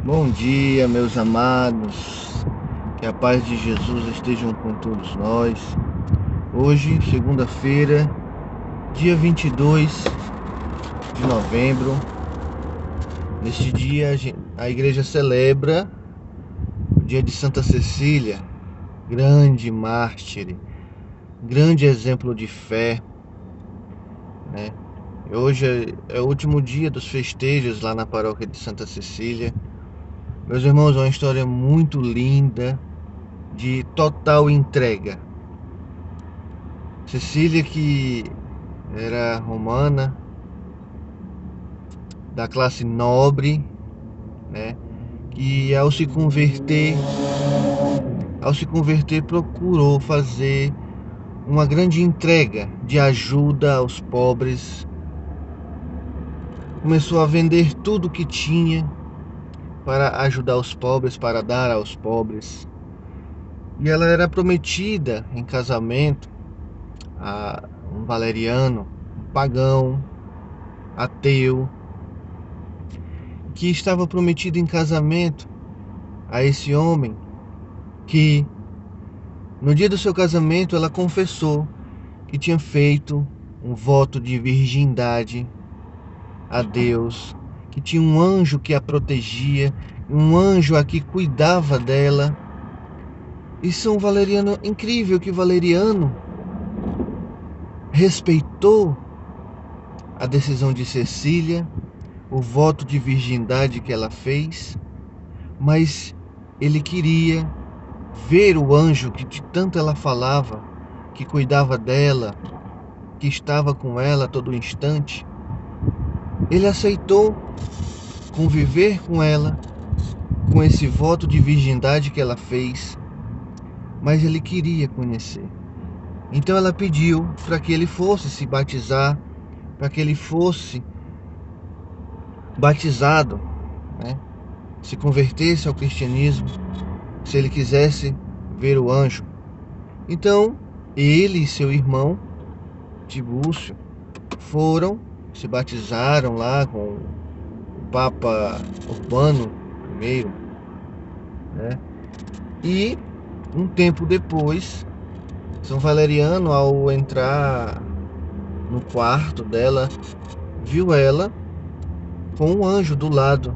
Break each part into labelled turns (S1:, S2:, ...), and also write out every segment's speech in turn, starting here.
S1: Bom dia, meus amados. Que a paz de Jesus esteja com todos nós. Hoje, segunda-feira, dia 22 de novembro. Neste dia, a igreja celebra o dia de Santa Cecília, grande mártir, grande exemplo de fé, né? Hoje é o último dia dos festejos lá na paróquia de Santa Cecília. Meus irmãos, é uma história muito linda de total entrega. Cecília, que era romana, da classe nobre, né? Que ao se converter procurou fazer uma grande entrega de ajuda aos pobres. Começou a vender tudo que tinha para ajudar os pobres, para dar aos pobres. E ela era prometida em casamento a um valeriano, um pagão, ateu, que estava prometido em casamento a esse homem que, no dia do seu casamento, ela confessou que tinha feito um voto de virgindade a Deus, que tinha um anjo que a protegia, um anjo a que cuidava dela. E São Valeriano, incrível que Valeriano respeitou a decisão de Cecília, o voto de virgindade que ela fez, mas ele queria ver o anjo que de tanto ela falava, que cuidava dela, que estava com ela a todo instante. Ele aceitou conviver com ela, com esse voto de virgindade que ela fez, mas ele queria conhecer. Então ela pediu para que ele fosse se batizar, para que ele fosse batizado, né? Se convertesse ao cristianismo, se ele quisesse ver o anjo. Então ele e seu irmão Tibúrcio foram, se batizaram lá com o Papa Urbano I, né? E um tempo depois, São Valeriano, ao entrar no quarto dela, viu ela com um anjo do lado.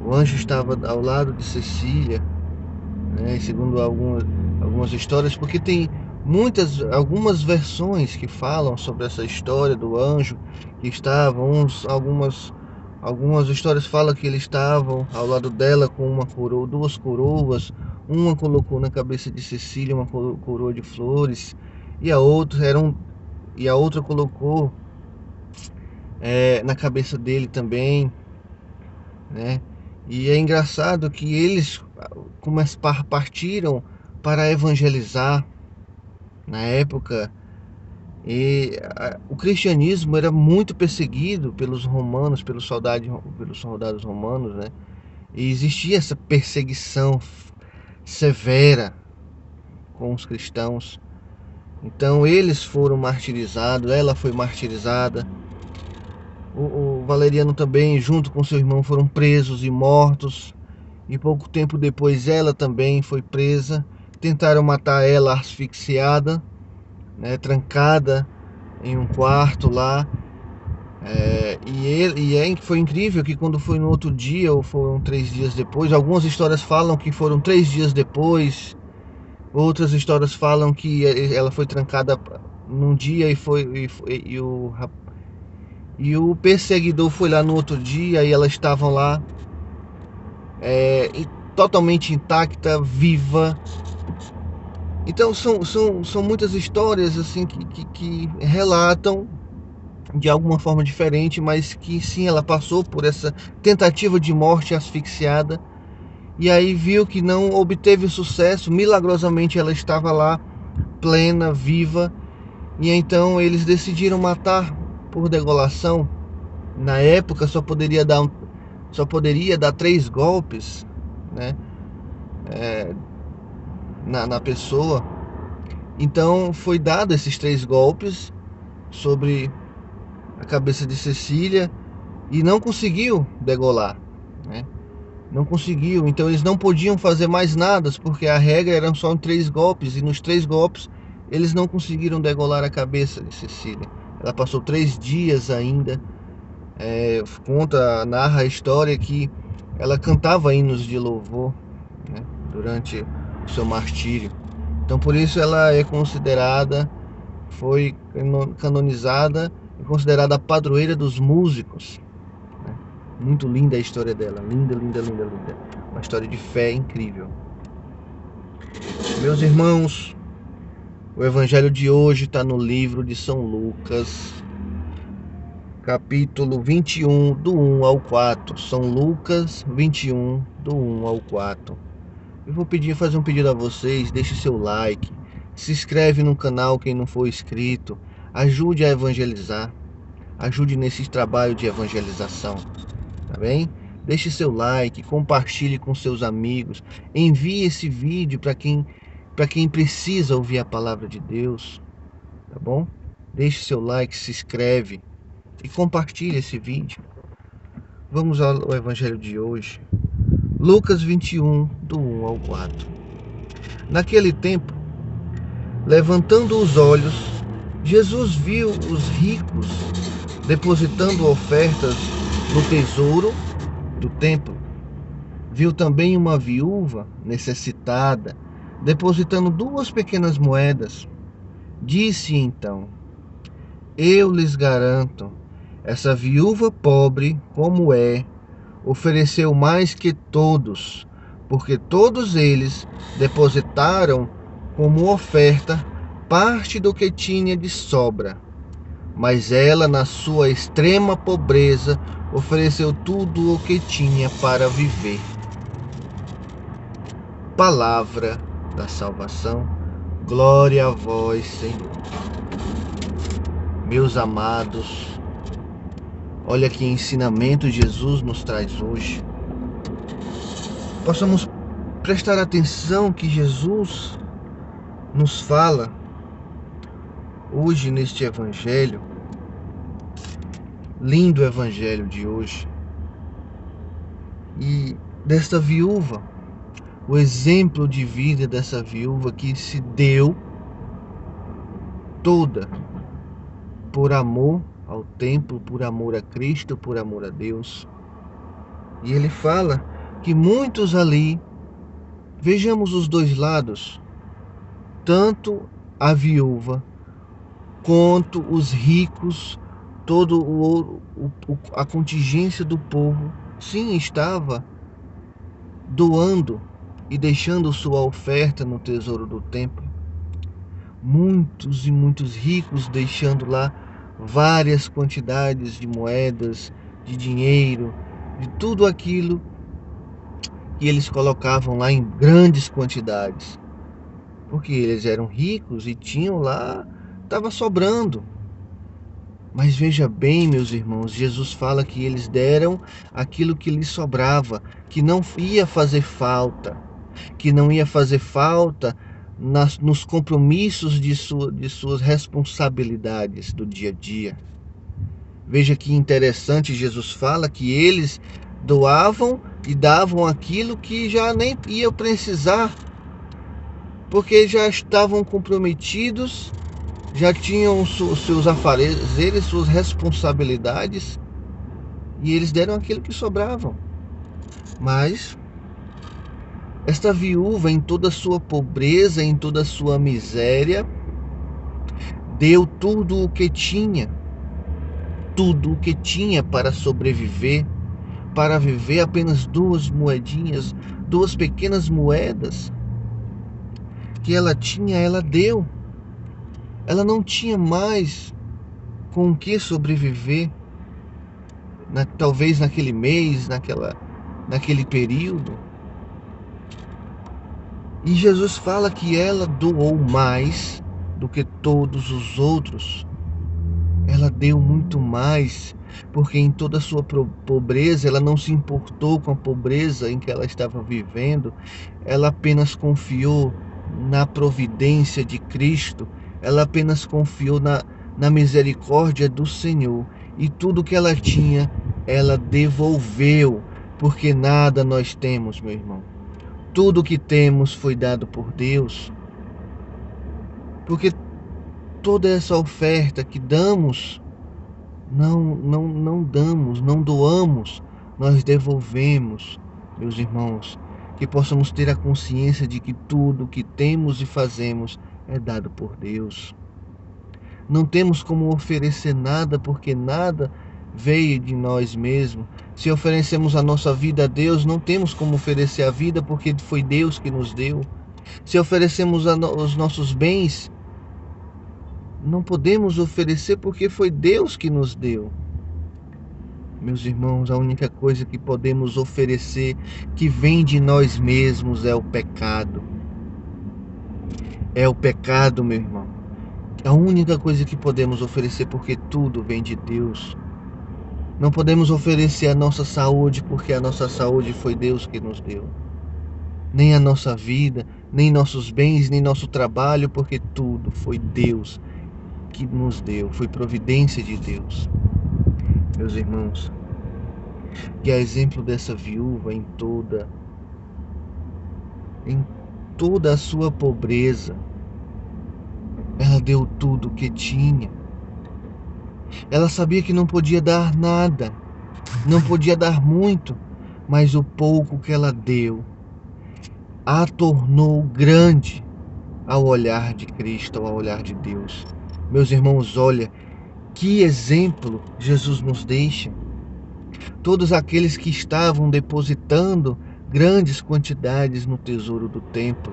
S1: O anjo estava ao lado de Cecília, né? Segundo algumas histórias, porque tem algumas versões que falam sobre essa história do anjo que estava, algumas histórias falam que eles estavam ao lado dela com uma coroa, duas coroas, uma colocou na cabeça de Cecília uma coroa de flores e a outra colocou na cabeça dele também, né? E é engraçado que eles partiram para evangelizar na época. O cristianismo era muito perseguido pelos romanos, pelos soldados romanos, né? E existia essa perseguição severa com os cristãos. Então eles foram martirizados, ela foi martirizada. O Valeriano também, junto com seu irmão, foram presos e mortos. E pouco tempo depois ela também foi presa. Tentaram matar ela asfixiada, né, trancada em um quarto lá. Foi incrível que quando foi no outro dia, ou foram 3 dias depois, algumas histórias falam que foram 3 dias depois, outras histórias falam que ela foi trancada num dia e o perseguidor foi lá no outro dia e elas estavam lá, totalmente intacta, viva. Então são muitas histórias assim que relatam de alguma forma diferente, mas que sim, ela passou por essa tentativa de morte asfixiada e aí viu que não obteve sucesso. Milagrosamente ela estava lá, plena, viva, e então eles decidiram matar por degolação. Na época só poderia dar 3 golpes, né, na pessoa. Então foi dado esses 3 golpes sobre a cabeça de Cecília e não conseguiu degolar, né? Não conseguiu, então eles não podiam fazer mais nada, porque a regra eram só 3 golpes, e nos 3 golpes eles não conseguiram degolar a cabeça de Cecília. Ela passou 3 dias ainda, narra a história que ela cantava hinos de louvor, né, durante o seu martírio. Então por isso ela é considerada, foi canonizada e considerada a padroeira dos músicos. Muito linda a história dela, linda, linda, linda, linda. Uma história de fé incrível. Meus irmãos, o evangelho de hoje está no livro de São Lucas, capítulo 21, do 1 ao 4. São Lucas 21, do 1 ao 4. Eu vou fazer um pedido a vocês, deixe seu like, se inscreve no canal quem não for inscrito, ajude a evangelizar, ajude nesse trabalho de evangelização, tá bem? Deixe seu like, compartilhe com seus amigos, envie esse vídeo para quem precisa ouvir a palavra de Deus, tá bom? Deixe seu like, se inscreve e compartilhe esse vídeo. Vamos ao evangelho de hoje. Lucas 21, do 1 ao 4. Naquele tempo, levantando os olhos, Jesus viu os ricos depositando ofertas no tesouro do templo. Viu também uma viúva necessitada depositando 2 pequenas moedas. Disse então: eu lhes garanto, essa viúva pobre, como é, ofereceu mais que todos, porque todos eles depositaram como oferta parte do que tinha de sobra. Mas ela, na sua extrema pobreza, ofereceu tudo o que tinha para viver. Palavra da salvação. Glória a vós, Senhor. Meus amados, olha que ensinamento Jesus nos traz hoje. Possamos prestar atenção que Jesus nos fala hoje neste evangelho, lindo evangelho de hoje, e desta viúva, o exemplo de vida dessa viúva que se deu toda por amor ao templo, por amor a Cristo, por amor a Deus. E ele fala que muitos ali, vejamos os dois lados, tanto a viúva quanto os ricos, todo a contingência do povo, sim, estava doando e deixando sua oferta no tesouro do templo. Muitos e muitos ricos deixando lá várias quantidades de moedas, de dinheiro, de tudo aquilo que eles colocavam lá em grandes quantidades, porque eles eram ricos e tinham lá, estava sobrando. Mas veja bem, meus irmãos, Jesus fala que eles deram aquilo que lhes sobrava, que não ia fazer falta, nos compromissos de suas responsabilidades do dia a dia. Veja que interessante, Jesus fala que eles doavam e davam aquilo que já nem ia precisar, porque já estavam comprometidos, já tinham os seus afazeres, suas responsabilidades, e eles deram aquilo que sobravam. Mas esta viúva, em toda a sua pobreza, em toda a sua miséria, deu tudo o que tinha para sobreviver, para viver. Apenas 2 moedinhas, 2 pequenas moedas que ela tinha, ela deu. Ela não tinha mais com o que sobreviver, talvez naquele mês, naquele período. E Jesus fala que ela doou mais do que todos os outros. Ela deu muito mais, porque em toda a sua pobreza, ela não se importou com a pobreza em que ela estava vivendo. Ela apenas confiou na providência de Cristo. Ela apenas confiou na misericórdia do Senhor. E tudo que ela tinha, ela devolveu. porque nada nós temos, meu irmão. Tudo que temos foi dado por Deus, porque toda essa oferta que damos, não damos, não doamos, nós devolvemos, meus irmãos, que possamos ter a consciência de que tudo que temos e fazemos é dado por Deus. Não temos como oferecer nada, porque nada veio de nós mesmos. Se oferecemos a nossa vida a Deus, não temos como oferecer a vida, porque foi Deus que nos deu. Se oferecemos os nossos bens, não podemos oferecer porque foi Deus que nos deu. Meus irmãos, a única coisa que podemos oferecer que vem de nós mesmos é o pecado. É o pecado, meu irmão. A única coisa que podemos oferecer, porque tudo vem de Deus. Não podemos oferecer a nossa saúde, porque a nossa saúde foi Deus que nos deu. Nem a nossa vida, nem nossos bens, nem nosso trabalho, porque tudo foi Deus que nos deu. Foi providência de Deus. Meus irmãos, que a exemplo dessa viúva em toda a sua pobreza, ela deu tudo o que tinha. Ela sabia que não podia dar nada, não podia dar muito, mas o pouco que ela deu a tornou grande ao olhar de Cristo, ao olhar de Deus. Meus irmãos, olha que exemplo Jesus nos deixa. Todos aqueles que estavam depositando grandes quantidades no tesouro do templo,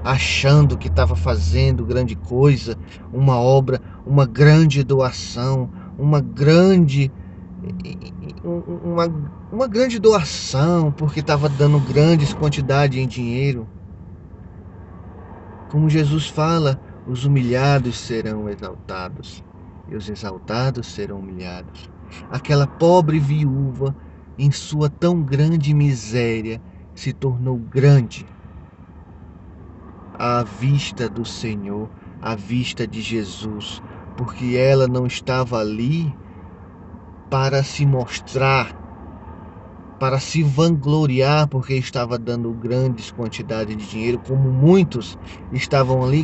S1: achando que estava fazendo grande coisa, uma obra, uma grande doação, uma grande doação, porque estava dando grandes quantidades em dinheiro. Como Jesus fala, os humilhados serão exaltados e os exaltados serão humilhados. Aquela pobre viúva, em sua tão grande miséria, se tornou grande à vista do Senhor, à vista de Jesus, porque ela não estava ali para se mostrar, para se vangloriar, porque estava dando grandes quantidades de dinheiro, como muitos estavam ali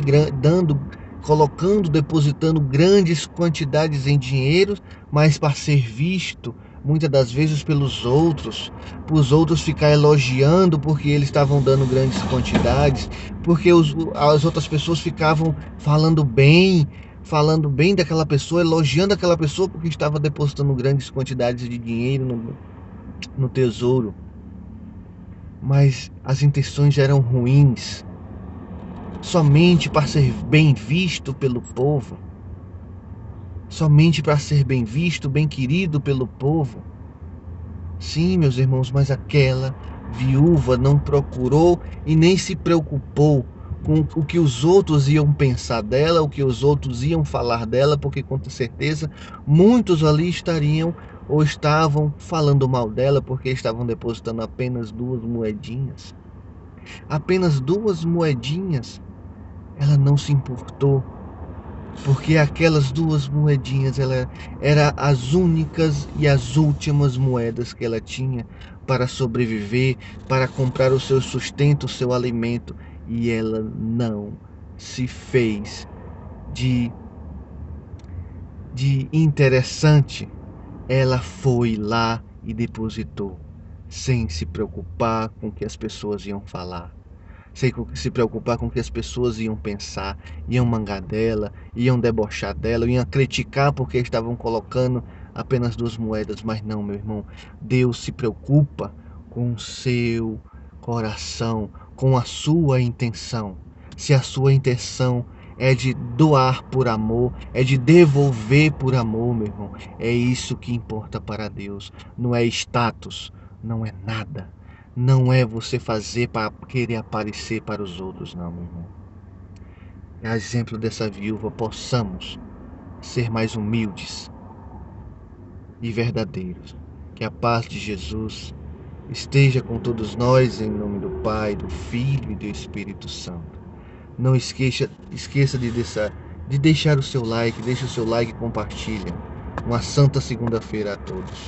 S1: depositando grandes quantidades em dinheiro, mas para ser visto muitas das vezes pelos outros, para os outros ficar elogiando porque eles estavam dando grandes quantidades, porque as outras pessoas ficavam falando bem daquela pessoa, elogiando aquela pessoa porque estava depositando grandes quantidades de dinheiro no tesouro. Mas as intenções eram ruins, somente para ser bem visto pelo povo, somente para ser bem visto, bem querido pelo povo. Sim, meus irmãos, mas aquela viúva não procurou e nem se preocupou com o que os outros iam pensar dela, o que os outros iam falar dela, porque com certeza muitos ali estariam ou estavam falando mal dela, porque estavam depositando apenas 2 moedinhas. Apenas 2 moedinhas. Ela não se importou, porque aquelas 2 moedinhas eram as únicas e as últimas moedas que ela tinha para sobreviver, para comprar o seu sustento, o seu alimento, e ela não se fez de interessante. Ela foi lá e depositou, sem se preocupar com o que as pessoas iam falar, sem se preocupar com o que as pessoas iam pensar, iam mangar dela, iam debochar dela, iam criticar porque estavam colocando apenas 2 moedas. Mas não, meu irmão, Deus se preocupa com o seu coração, com a sua intenção. Se a sua intenção é de doar por amor, é de devolver por amor, meu irmão, é isso que importa para Deus. Não é status, não é nada. Não é você fazer para querer aparecer para os outros, não, meu irmão. A exemplo dessa viúva, possamos ser mais humildes e verdadeiros. Que a paz de Jesus esteja com todos nós, em nome do Pai, do Filho e do Espírito Santo. Não esqueça de deixar o seu like, deixe o seu like e compartilha. Uma santa segunda-feira a todos.